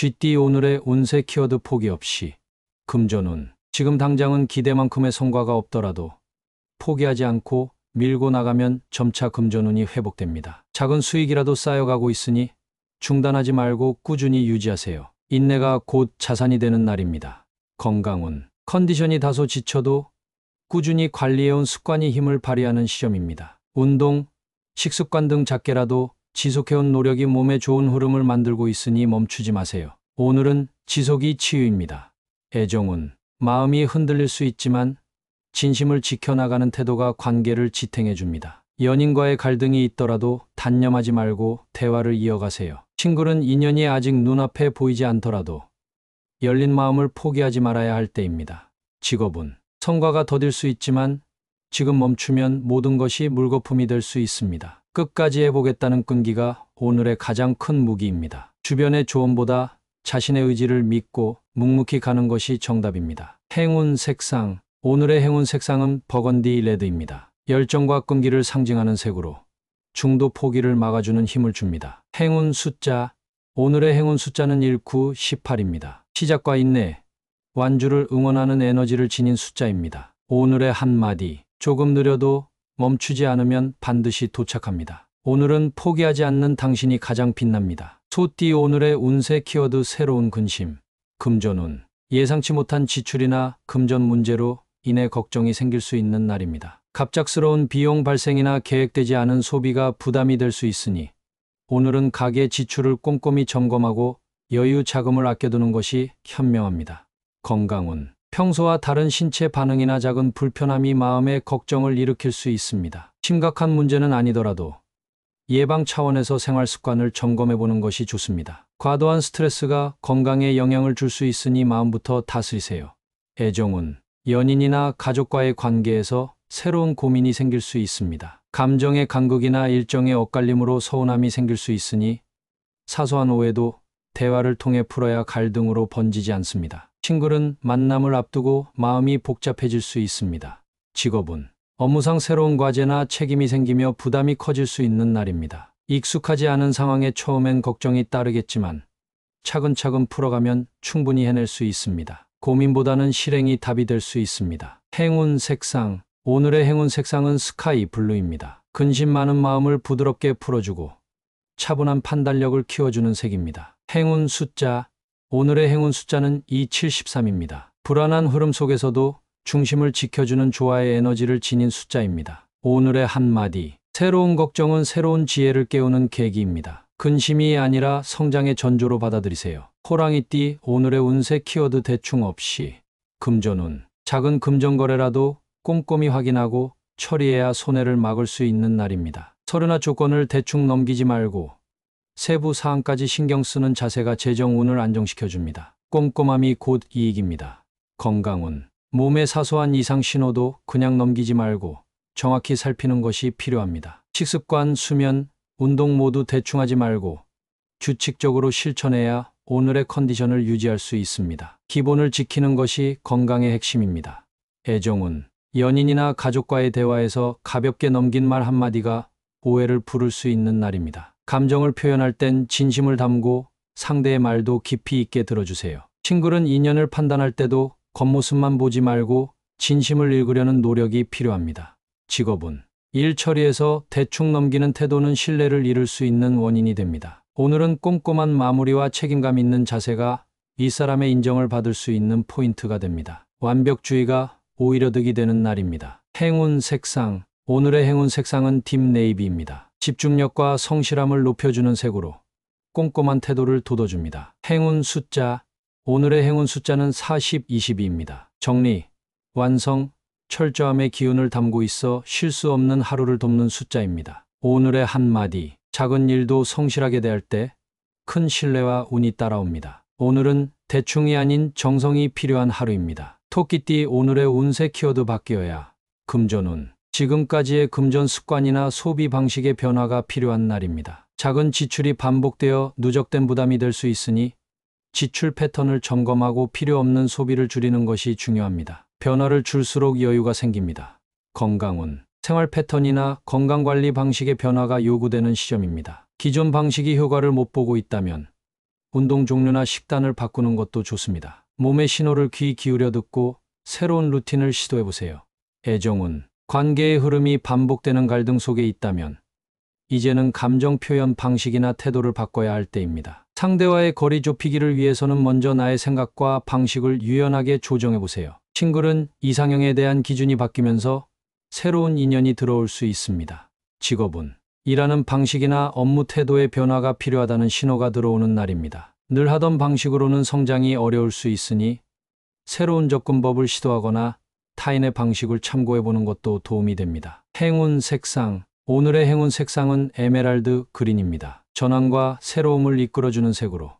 GT 오늘의 운세 키워드 포기 없이. 금전운. 지금 당장은 기대만큼의 성과가 없더라도 포기하지 않고 밀고 나가면 점차 금전운이 회복됩니다. 작은 수익이라도 쌓여가고 있으니 중단하지 말고 꾸준히 유지하세요. 인내가 곧 자산이 되는 날입니다. 건강운. 컨디션이 다소 지쳐도 꾸준히 관리해온 습관이 힘을 발휘하는 시점입니다. 운동, 식습관 등 작게라도 지속해온 노력이 몸에 좋은 흐름을 만들고 있으니 멈추지 마세요. 오늘은 지속이 치유입니다. 애정운. 마음이 흔들릴 수 있지만 진심을 지켜나가는 태도가 관계를 지탱해줍니다. 연인과의 갈등이 있더라도 단념하지 말고 대화를 이어가세요. 친구는 인연이 아직 눈앞에 보이지 않더라도 열린 마음을 포기하지 말아야 할 때입니다. 직업운. 성과가 더딜 수 있지만 지금 멈추면 모든 것이 물거품이 될 수 있습니다. 끝까지 해보겠다는 끈기가 오늘의 가장 큰 무기입니다. 주변의 조언보다 자신의 의지를 믿고 묵묵히 가는 것이 정답입니다. 행운 색상. 오늘의 행운 색상은 버건디 레드입니다. 열정과 끈기를 상징하는 색으로 중도 포기를 막아주는 힘을 줍니다. 행운 숫자. 오늘의 행운 숫자는 19, 18입니다. 시작과 인내, 완주를 응원하는 에너지를 지닌 숫자입니다. 오늘의 한마디. 조금 느려도 멈추지 않으면 반드시 도착합니다. 오늘은 포기하지 않는 당신이 가장 빛납니다. 소띠 오늘의 운세 키워드 새로운 근심. 금전운. 예상치 못한 지출이나 금전 문제로 인해 걱정이 생길 수 있는 날입니다. 갑작스러운 비용 발생이나 계획되지 않은 소비가 부담이 될 수 있으니 오늘은 가계 지출을 꼼꼼히 점검하고 여유 자금을 아껴두는 것이 현명합니다. 건강운. 평소와 다른 신체 반응이나 작은 불편함이 마음의 걱정을 일으킬 수 있습니다. 심각한 문제는 아니더라도 예방 차원에서 생활 습관을 점검해 보는 것이 좋습니다. 과도한 스트레스가 건강에 영향을 줄 수 있으니 마음부터 다스리세요. 애정운. 연인이나 가족과의 관계에서 새로운 고민이 생길 수 있습니다. 감정의 간극이나 일정의 엇갈림으로 서운함이 생길 수 있으니 사소한 오해도 대화를 통해 풀어야 갈등으로 번지지 않습니다. 친구는 만남을 앞두고 마음이 복잡해질 수 있습니다. 직업운. 업무상 새로운 과제나 책임이 생기며 부담이 커질 수 있는 날입니다. 익숙하지 않은 상황에 처음엔 걱정이 따르겠지만 차근차근 풀어가면 충분히 해낼 수 있습니다. 고민보다는 실행이 답이 될 수 있습니다. 행운 색상. 오늘의 행운 색상은 스카이 블루입니다. 근심 많은 마음을 부드럽게 풀어주고 차분한 판단력을 키워주는 색입니다. 행운 숫자. 오늘의 행운 숫자는 273입니다. 불안한 흐름 속에서도 중심을 지켜주는 조화의 에너지를 지닌 숫자입니다. 오늘의 한마디. 새로운 걱정은 새로운 지혜를 깨우는 계기입니다. 근심이 아니라 성장의 전조로 받아들이세요. 호랑이띠 오늘의 운세 키워드 대충 없이. 금전운. 작은 금전 거래라도 꼼꼼히 확인하고 처리해야 손해를 막을 수 있는 날입니다. 서류나 조건을 대충 넘기지 말고 세부 사항까지 신경 쓰는 자세가 재정운을 안정시켜줍니다. 꼼꼼함이 곧 이익입니다. 건강운. 몸의 사소한 이상 신호도 그냥 넘기지 말고 정확히 살피는 것이 필요합니다. 식습관, 수면, 운동 모두 대충하지 말고 규칙적으로 실천해야 오늘의 컨디션을 유지할 수 있습니다. 기본을 지키는 것이 건강의 핵심입니다. 애정운. 연인이나 가족과의 대화에서 가볍게 넘긴 말 한마디가 오해를 부를 수 있는 날입니다. 감정을 표현할 땐 진심을 담고 상대의 말도 깊이 있게 들어주세요. 친구는 인연을 판단할 때도 겉모습만 보지 말고 진심을 읽으려는 노력이 필요합니다. 직업운. 일 처리에서 대충 넘기는 태도는 신뢰를 잃을 수 있는 원인이 됩니다. 오늘은 꼼꼼한 마무리와 책임감 있는 자세가 윗사람의 인정을 받을 수 있는 포인트가 됩니다. 완벽주의가 오히려 득이 되는 날입니다. 행운 색상. 오늘의 행운 색상은 딥 네이비입니다. 집중력과 성실함을 높여주는 색으로 꼼꼼한 태도를 돋워줍니다. 행운 숫자. 오늘의 행운 숫자는 40, 22입니다. 정리, 완성, 철저함의 기운을 담고 있어 실수 없는 하루를 돕는 숫자입니다. 오늘의 한마디. 작은 일도 성실하게 대할 때 큰 신뢰와 운이 따라옵니다. 오늘은 대충이 아닌 정성이 필요한 하루입니다. 토끼띠 오늘의 운세 키워드 바뀌어야. 금전운. 지금까지의 금전 습관이나 소비 방식의 변화가 필요한 날입니다. 작은 지출이 반복되어 누적된 부담이 될 수 있으니 지출 패턴을 점검하고 필요 없는 소비를 줄이는 것이 중요합니다. 변화를 줄수록 여유가 생깁니다. 건강운. 생활 패턴이나 건강관리 방식의 변화가 요구되는 시점입니다. 기존 방식이 효과를 못 보고 있다면 운동 종류나 식단을 바꾸는 것도 좋습니다. 몸의 신호를 귀 기울여 듣고 새로운 루틴을 시도해 보세요. 애정운, 관계의 흐름이 반복되는 갈등 속에 있다면 이제는 감정 표현 방식이나 태도를 바꿔야 할 때입니다. 상대와의 거리 좁히기를 위해서는 먼저 나의 생각과 방식을 유연하게 조정해 보세요. 싱글은 이상형에 대한 기준이 바뀌면서 새로운 인연이 들어올 수 있습니다. 직업운, 일하는 방식이나 업무 태도의 변화가 필요하다는 신호가 들어오는 날입니다. 늘 하던 방식으로는 성장이 어려울 수 있으니 새로운 접근법을 시도하거나 타인의 방식을 참고해 보는 것도 도움이 됩니다. 행운 색상, 오늘의 행운 색상은 에메랄드 그린입니다. 전환과 새로움을 이끌어주는 색으로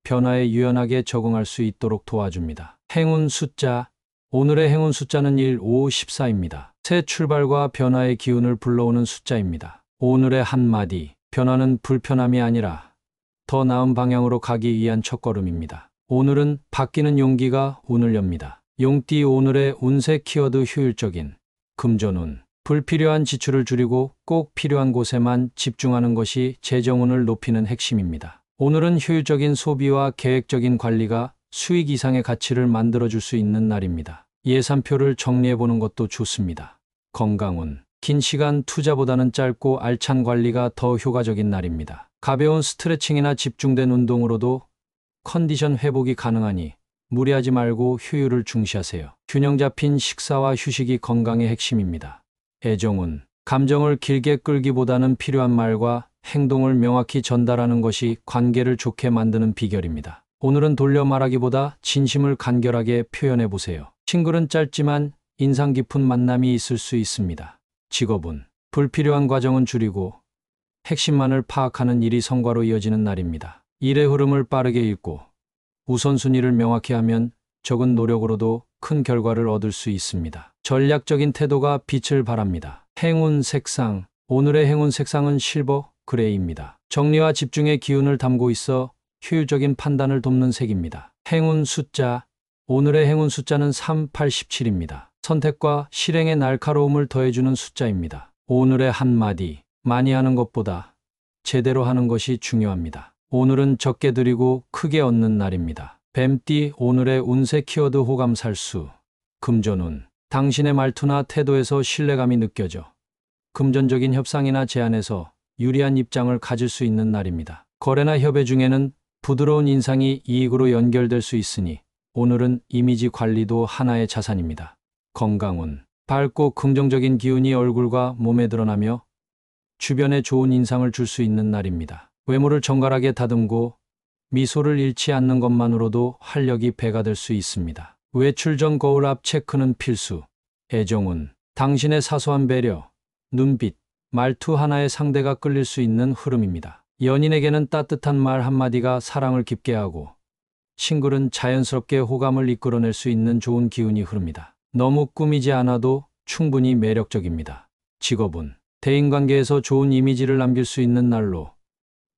변화에 유연하게 적응할 수 있도록 도와줍니다. 행운 숫자, 오늘의 행운 숫자는 1, 5, 14입니다. 새 출발과 변화의 기운을 불러오는 숫자입니다. 오늘의 한마디, 변화는 불편함이 아니라 더 나은 방향으로 가기 위한 첫걸음입니다. 오늘은 바뀌는 용기가 운을 엽니다. 용띠, 오늘의 운세 키워드 효율적인 금전운, 불필요한 지출을 줄이고 꼭 필요한 곳에만 집중하는 것이 재정운을 높이는 핵심입니다. 오늘은 효율적인 소비와 계획적인 관리가 수익 이상의 가치를 만들어줄 수 있는 날입니다. 예산표를 정리해보는 것도 좋습니다. 건강운, 긴 시간 투자보다는 짧고 알찬 관리가 더 효과적인 날입니다. 가벼운 스트레칭이나 집중된 운동으로도 컨디션 회복이 가능하니 무리하지 말고 효율을 중시하세요. 균형 잡힌 식사와 휴식이 건강의 핵심입니다. 애정운, 감정을 길게 끌기보다는 필요한 말과 행동을 명확히 전달하는 것이 관계를 좋게 만드는 비결입니다. 오늘은 돌려 말하기보다 진심을 간결하게 표현해 보세요. 싱글은 짧지만 인상 깊은 만남이 있을 수 있습니다. 직업운, 불필요한 과정은 줄이고 핵심만을 파악하는 일이 성과로 이어지는 날입니다. 일의 흐름을 빠르게 읽고 우선순위를 명확히 하면 적은 노력으로도 큰 결과를 얻을 수 있습니다. 전략적인 태도가 빛을 발합니다. 행운 색상, 오늘의 행운 색상은 실버 그레이입니다. 정리와 집중의 기운을 담고 있어 효율적인 판단을 돕는 색입니다. 행운 숫자, 오늘의 행운 숫자는 3, 8, 17입니다. 선택과 실행의 날카로움을 더해주는 숫자입니다. 오늘의 한마디, 많이 하는 것보다 제대로 하는 것이 중요합니다. 오늘은 적게 드리고 크게 얻는 날입니다. 뱀띠, 오늘의 운세 키워드 호감살수, 금전운, 당신의 말투나 태도에서 신뢰감이 느껴져 금전적인 협상이나 제안에서 유리한 입장을 가질 수 있는 날입니다. 거래나 협의 중에는 부드러운 인상이 이익으로 연결될 수 있으니 오늘은 이미지 관리도 하나의 자산입니다. 건강운, 밝고 긍정적인 기운이 얼굴과 몸에 드러나며 주변에 좋은 인상을 줄 수 있는 날입니다. 외모를 정갈하게 다듬고 미소를 잃지 않는 것만으로도 활력이 배가 될 수 있습니다. 외출 전 거울 앞 체크는 필수. 애정운, 당신의 사소한 배려, 눈빛, 말투 하나에 상대가 끌릴 수 있는 흐름입니다. 연인에게는 따뜻한 말 한마디가 사랑을 깊게 하고 싱글은 자연스럽게 호감을 이끌어낼 수 있는 좋은 기운이 흐릅니다. 너무 꾸미지 않아도 충분히 매력적입니다. 직업운, 대인관계에서 좋은 이미지를 남길 수 있는 날로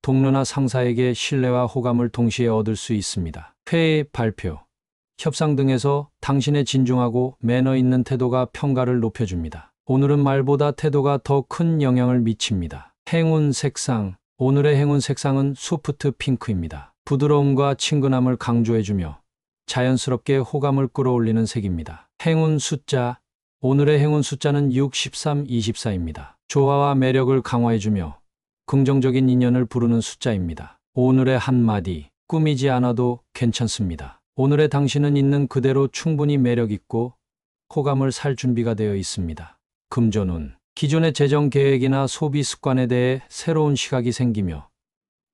동료나 상사에게 신뢰와 호감을 동시에 얻을 수 있습니다. 회의, 발표, 협상 등에서 당신의 진중하고 매너 있는 태도가 평가를 높여줍니다. 오늘은 말보다 태도가 더 큰 영향을 미칩니다. 행운 색상, 오늘의 행운 색상은 소프트 핑크입니다. 부드러움과 친근함을 강조해주며 자연스럽게 호감을 끌어올리는 색입니다. 행운 숫자, 오늘의 행운 숫자는 6, 13, 24입니다. 조화와 매력을 강화해주며 긍정적인 인연을 부르는 숫자입니다. 오늘의 한마디, 꾸미지 않아도 괜찮습니다. 오늘의 당신은 있는 그대로 충분히 매력있고 호감을 살 준비가 되어 있습니다. 금전운, 기존의 재정 계획이나 소비 습관에 대해 새로운 시각이 생기며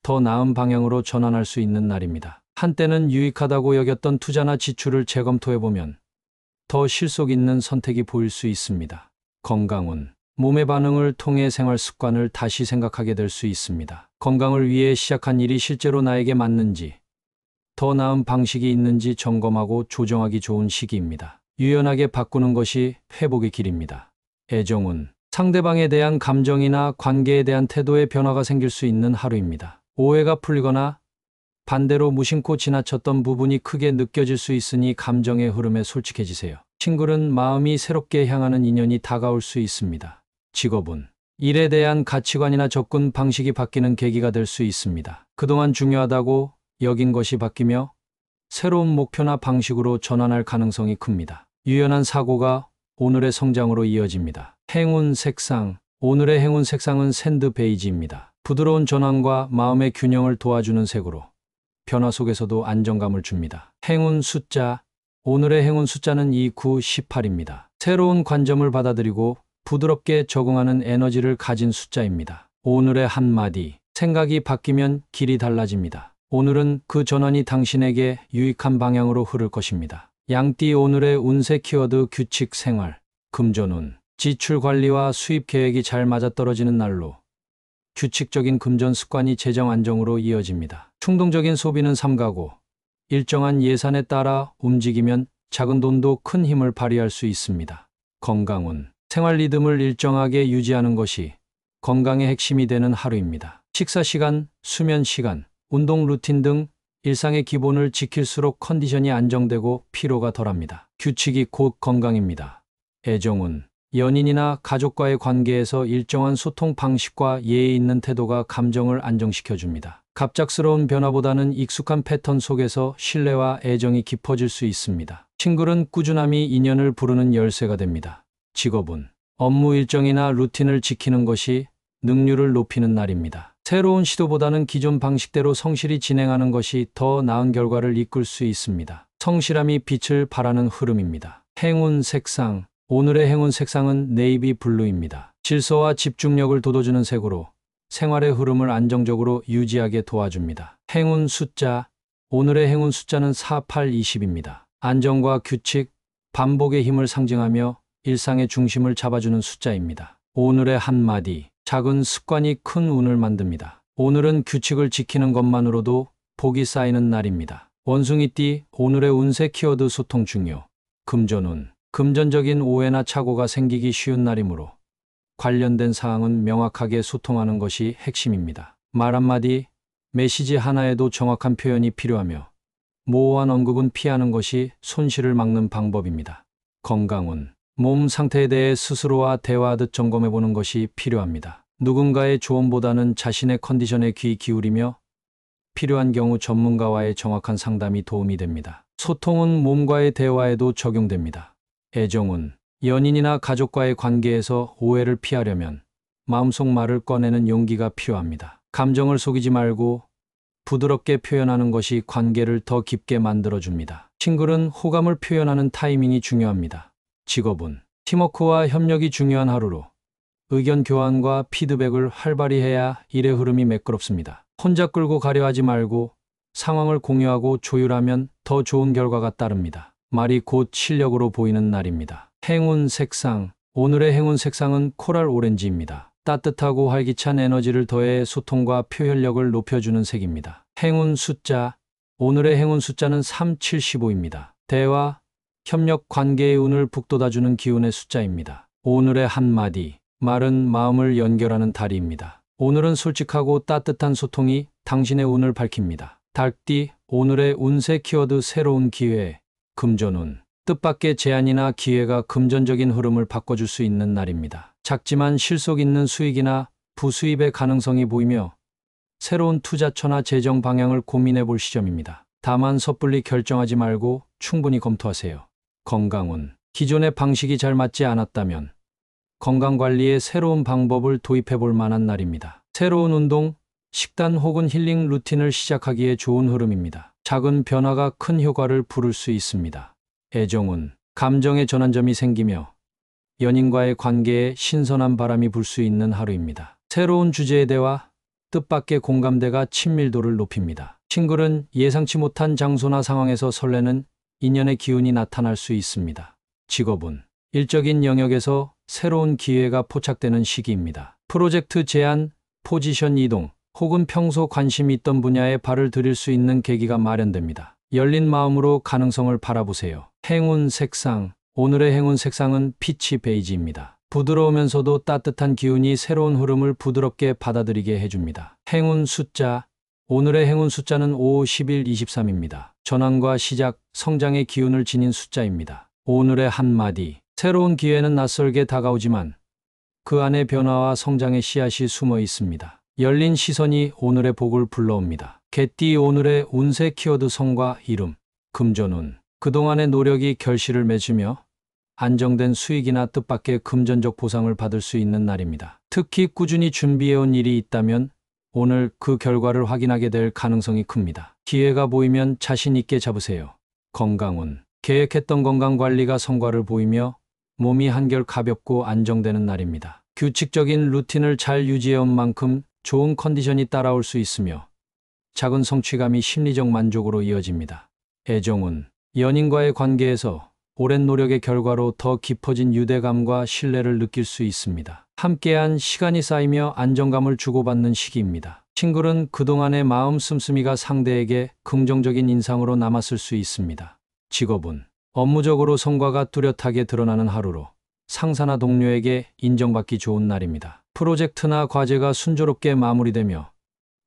더 나은 방향으로 전환할 수 있는 날입니다. 한때는 유익하다고 여겼던 투자나 지출을 재검토해보면 더 실속 있는 선택이 보일 수 있습니다. 건강운, 몸의 반응을 통해 생활 습관을 다시 생각하게 될 수 있습니다. 건강을 위해 시작한 일이 실제로 나에게 맞는지, 더 나은 방식이 있는지 점검하고 조정하기 좋은 시기입니다. 유연하게 바꾸는 것이 회복의 길입니다. 애정운, 상대방에 대한 감정이나 관계에 대한 태도의 변화가 생길 수 있는 하루입니다. 오해가 풀리거나 반대로 무심코 지나쳤던 부분이 크게 느껴질 수 있으니 감정의 흐름에 솔직해지세요. 싱글은 마음이 새롭게 향하는 인연이 다가올 수 있습니다. 직업운, 일에 대한 가치관이나 접근 방식이 바뀌는 계기가 될 수 있습니다. 그동안 중요하다고 여긴 것이 바뀌며 새로운 목표나 방식으로 전환할 가능성이 큽니다. 유연한 사고가 오늘의 성장으로 이어집니다. 행운 색상. 오늘의 행운 색상은 샌드 베이지입니다. 부드러운 전환과 마음의 균형을 도와주는 색으로 변화 속에서도 안정감을 줍니다. 행운 숫자. 오늘의 행운 숫자는 2, 9, 18입니다. 새로운 관점을 받아들이고 부드럽게 적응하는 에너지를 가진 숫자입니다. 오늘의 한마디. 생각이 바뀌면 길이 달라집니다. 오늘은 그 전환이 당신에게 유익한 방향으로 흐를 것입니다. 양띠. 오늘의 운세 키워드 규칙 생활. 금전운. 지출 관리와 수입 계획이 잘 맞아떨어지는 날로 규칙적인 금전 습관이 재정 안정으로 이어집니다. 충동적인 소비는 삼가고 일정한 예산에 따라 움직이면 작은 돈도 큰 힘을 발휘할 수 있습니다. 건강운. 생활 리듬을 일정하게 유지하는 것이 건강의 핵심이 되는 하루입니다. 식사 시간, 수면 시간, 운동 루틴 등 일상의 기본을 지킬수록 컨디션이 안정되고 피로가 덜합니다. 규칙이 곧 건강입니다. 애정운. 연인이나 가족과의 관계에서 일정한 소통 방식과 예의 있는 태도가 감정을 안정시켜줍니다. 갑작스러운 변화보다는 익숙한 패턴 속에서 신뢰와 애정이 깊어질 수 있습니다. 친구는 꾸준함이 인연을 부르는 열쇠가 됩니다. 직업은 업무 일정이나 루틴을 지키는 것이 능률을 높이는 날입니다. 새로운 시도보다는 기존 방식대로 성실히 진행하는 것이 더 나은 결과를 이끌 수 있습니다. 성실함이 빛을 발하는 흐름입니다. 행운 색상. 오늘의 행운 색상은 네이비 블루입니다. 질서와 집중력을 돋워주는 색으로 생활의 흐름을 안정적으로 유지하게 도와줍니다. 행운 숫자. 오늘의 행운 숫자는 4, 8, 20입니다. 안정과 규칙, 반복의 힘을 상징하며 일상의 중심을 잡아주는 숫자입니다. 오늘의 한마디. 작은 습관이 큰 운을 만듭니다. 오늘은 규칙을 지키는 것만으로도 복이 쌓이는 날입니다. 원숭이띠. 오늘의 운세 키워드 소통 중요. 금전운. 금전적인 오해나 착오가 생기기 쉬운 날이므로 관련된 사항은 명확하게 소통하는 것이 핵심입니다. 말 한마디, 메시지 하나에도 정확한 표현이 필요하며 모호한 언급은 피하는 것이 손실을 막는 방법입니다. 건강운. 몸 상태에 대해 스스로와 대화하듯 점검해보는 것이 필요합니다. 누군가의 조언보다는 자신의 컨디션에 귀 기울이며 필요한 경우 전문가와의 정확한 상담이 도움이 됩니다. 소통은 몸과의 대화에도 적용됩니다. 애정운. 연인이나 가족과의 관계에서 오해를 피하려면 마음속 말을 꺼내는 용기가 필요합니다. 감정을 속이지 말고 부드럽게 표현하는 것이 관계를 더 깊게 만들어줍니다. 친구는 호감을 표현하는 타이밍이 중요합니다. 직업은 팀워크와 협력이 중요한 하루로 의견 교환과 피드백을 활발히 해야 일의 흐름이 매끄럽습니다. 혼자 끌고 가려 하지 말고 상황을 공유하고 조율하면 더 좋은 결과가 따릅니다. 말이 곧 실력으로 보이는 날입니다. 행운 색상. 오늘의 행운 색상은 코랄 오렌지입니다. 따뜻하고 활기찬 에너지를 더해 소통과 표현력을 높여주는 색입니다. 행운 숫자. 오늘의 행운 숫자는 3, 7, 15입니다. 대화, 협력, 관계의 운을 북돋아주는 기운의 숫자입니다. 오늘의 한마디. 말은 마음을 연결하는 다리입니다. 오늘은 솔직하고 따뜻한 소통이 당신의 운을 밝힙니다. 닭띠. 오늘의 운세 키워드 새로운 기회. 금전운. 뜻밖의 제안이나 기회가 금전적인 흐름을 바꿔줄 수 있는 날입니다. 작지만 실속 있는 수익이나 부수입의 가능성이 보이며 새로운 투자처나 재정 방향을 고민해 볼 시점입니다. 다만 섣불리 결정하지 말고 충분히 검토하세요. 건강운. 기존의 방식이 잘 맞지 않았다면 건강관리에 새로운 방법을 도입해 볼 만한 날입니다. 새로운 운동, 식단 혹은 힐링 루틴을 시작하기에 좋은 흐름입니다. 작은 변화가 큰 효과를 부를 수 있습니다. 애정운. 감정의 전환점이 생기며 연인과의 관계에 신선한 바람이 불 수 있는 하루입니다. 새로운 주제의 대화, 뜻밖의 공감대가 친밀도를 높입니다. 친구는 예상치 못한 장소나 상황에서 설레는 인연의 기운이 나타날 수 있습니다. 직업은 일적인 영역에서 새로운 기회가 포착되는 시기입니다. 프로젝트 제안, 포지션 이동, 혹은 평소 관심이 있던 분야에 발을 들일 수 있는 계기가 마련됩니다. 열린 마음으로 가능성을 바라보세요. 행운 색상. 오늘의 행운 색상은 피치 베이지입니다. 부드러우면서도 따뜻한 기운이 새로운 흐름을 부드럽게 받아들이게 해줍니다. 행운 숫자. 오늘의 행운 숫자는 5, 11, 23입니다. 전환과 시작, 성장의 기운을 지닌 숫자입니다. 오늘의 한마디. 새로운 기회는 낯설게 다가오지만 그 안에 변화와 성장의 씨앗이 숨어 있습니다. 열린 시선이 오늘의 복을 불러옵니다. 개띠 오늘의 운세 키워드 성과 이름. 금전운. 그동안의 노력이 결실을 맺으며 안정된 수익이나 뜻밖의 금전적 보상을 받을 수 있는 날입니다. 특히 꾸준히 준비해온 일이 있다면 오늘 그 결과를 확인하게 될 가능성이 큽니다. 기회가 보이면 자신 있게 잡으세요. 건강운. 계획했던 건강관리가 성과를 보이며 몸이 한결 가볍고 안정되는 날입니다. 규칙적인 루틴을 잘 유지해온 만큼 좋은 컨디션이 따라올 수 있으며 작은 성취감이 심리적 만족으로 이어집니다. 애정운. 연인과의 관계에서 오랜 노력의 결과로 더 깊어진 유대감과 신뢰를 느낄 수 있습니다. 함께한 시간이 쌓이며 안정감을 주고받는 시기입니다. 싱글은 그동안의 마음 씀씀이가 상대에게 긍정적인 인상으로 남았을 수 있습니다. 직업은 업무적으로 성과가 뚜렷하게 드러나는 하루로 상사나 동료에게 인정받기 좋은 날입니다. 프로젝트나 과제가 순조롭게 마무리되며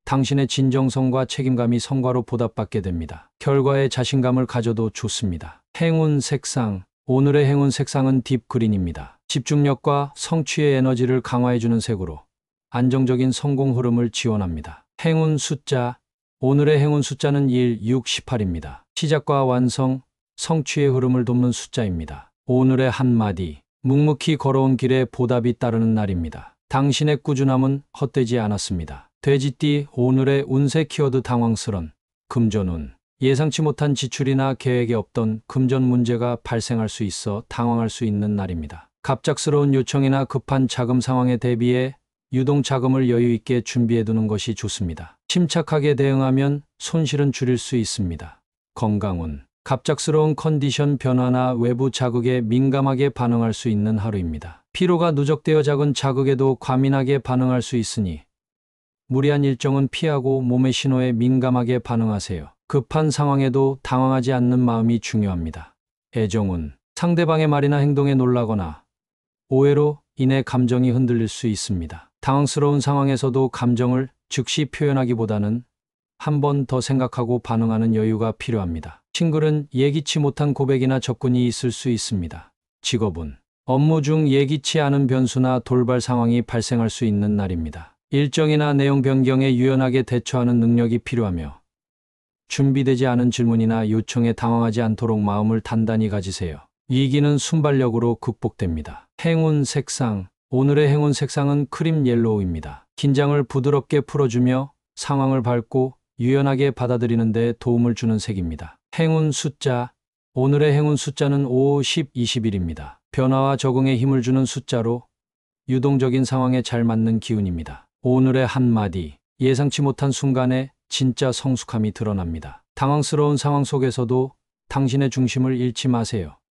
당신의 진정성과 책임감이 성과로 보답받게 됩니다. 결과에 자신감을 가져도 좋습니다. 행운 색상. 오늘의 행운 색상은 딥그린입니다. 집중력과 성취의 에너지를 강화해주는 색으로 안정적인 성공 흐름을 지원합니다. 행운 숫자. 오늘의 행운 숫자는 1, 6, 18입니다. 시작과 완성, 성취의 흐름을 돕는 숫자입니다. 오늘의 한마디. 묵묵히 걸어온 길에 보답이 따르는 날입니다. 당신의 꾸준함은 헛되지 않았습니다. 돼지띠 오늘의 운세 키워드 당황스런. 금전운. 예상치 못한 지출이나 계획에 없던 금전 문제가 발생할 수 있어 당황할 수 있는 날입니다. 갑작스러운 요청이나 급한 자금 상황에 대비해 유동 자금을 여유 있게 준비해 두는 것이 좋습니다. 침착하게 대응하면 손실은 줄일 수 있습니다. 건강운. 갑작스러운 컨디션 변화나 외부 자극에 민감하게 반응할 수 있는 하루입니다. 피로가 누적되어 작은 자극에도 과민하게 반응할 수 있으니 무리한 일정은 피하고 몸의 신호에 민감하게 반응하세요. 급한 상황에도 당황하지 않는 마음이 중요합니다. 애정운. 상대방의 말이나 행동에 놀라거나 오해로 인해 감정이 흔들릴 수 있습니다. 당황스러운 상황에서도 감정을 즉시 표현하기보다는 한 번 더 생각하고 반응하는 여유가 필요합니다. 싱글은 예기치 못한 고백이나 접근이 있을 수 있습니다. 직업은 업무 중 예기치 않은 변수나 돌발 상황이 발생할 수 있는 날입니다. 일정이나 내용 변경에 유연하게 대처하는 능력이 필요하며 준비되지 않은 질문이나 요청에 당황하지 않도록 마음을 단단히 가지세요. 위기는 순발력으로 극복됩니다. 행운 색상. 오늘의 행운 색상은 크림 옐로우입니다. 긴장을 부드럽게 풀어주며 상황을 밝고 유연하게 받아들이는 데 도움을 주는 색입니다. 행운 숫자. 오늘의 행운 숫자는 5, 10, 21입니다. 변화와 적응에 힘을 주는 숫자로 유동적인 상황에 잘 맞는 기운입니다. 오늘의 한마디. 예상치 못한 순간에 진짜 성숙함이 드러납니다. 당황스러운 상황 속에서도 당신의 중심을 잃지 마세요.